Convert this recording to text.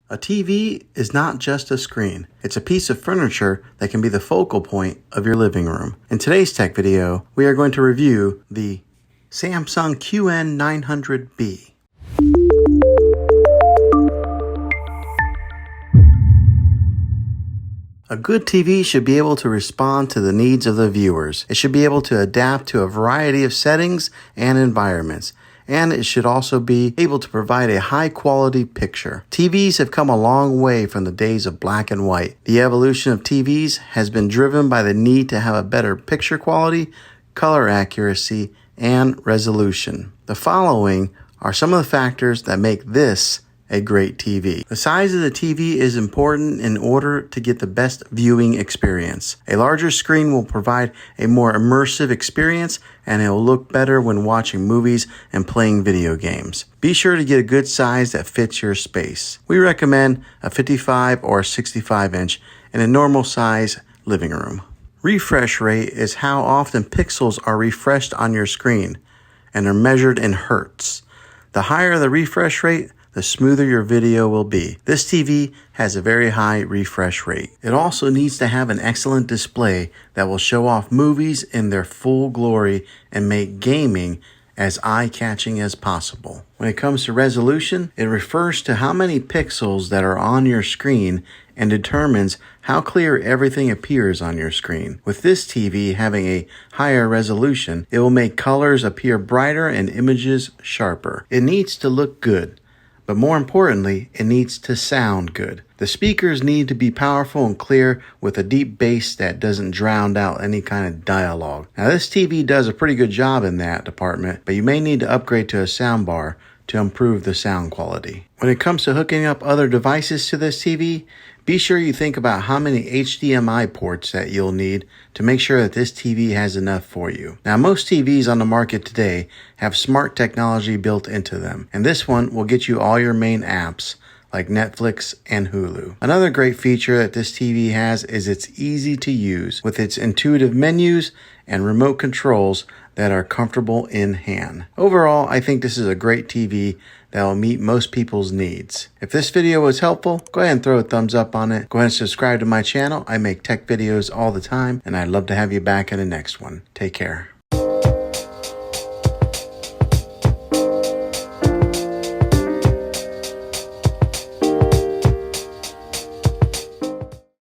A TV is not just a screen. It's a piece of furniture that can be the focal point of your living room. In today's tech video, we are going to review the Samsung QN900B. A good TV should be able to respond to the needs of the viewers. It should be able to adapt to a variety of settings and environments. And it should also be able to provide a high-quality picture. TVs have come a long way from the days of black and white. The evolution of TVs has been driven by the need to have a better picture quality, color accuracy, and resolution. The following are some of the factors that make this a great TV. The size of the TV is important in order to get the best viewing experience. A larger screen will provide a more immersive experience, and it will look better when watching movies and playing video games. Be sure to get a good size that fits your space. We recommend a 55 or 65 inch in a normal size living room. Refresh rate is how often pixels are refreshed on your screen and are measured in hertz. The higher the refresh rate, the smoother your video will be. This TV has a very high refresh rate. It also needs to have an excellent display that will show off movies in their full glory and make gaming as eye-catching as possible. When it comes to resolution, it refers to how many pixels that are on your screen and determines how clear everything appears on your screen. With this TV having a higher resolution, it will make colors appear brighter and images sharper. It needs to look good. But more importantly, it needs to sound good. The speakers need to be powerful and clear with a deep bass that doesn't drown out any kind of dialogue. Now this TV does a pretty good job in that department, but you may need to upgrade to a soundbar to improve the sound quality. When it comes to hooking up other devices to this TV, be sure you think about how many HDMI ports that you'll need to make sure that this TV has enough for you. Now, most TVs on the market today have smart technology built into them, and this one will get you all your main apps like Netflix and Hulu. Another great feature that this TV has is it's easy to use with its intuitive menus and remote controls that are comfortable in hand. Overall, I think this is a great TV that will meet most people's needs. If this video was helpful, go ahead and throw a thumbs up on it. Go ahead and subscribe to my channel. I make tech videos all the time, and I'd love to have you back in the next one. Take care.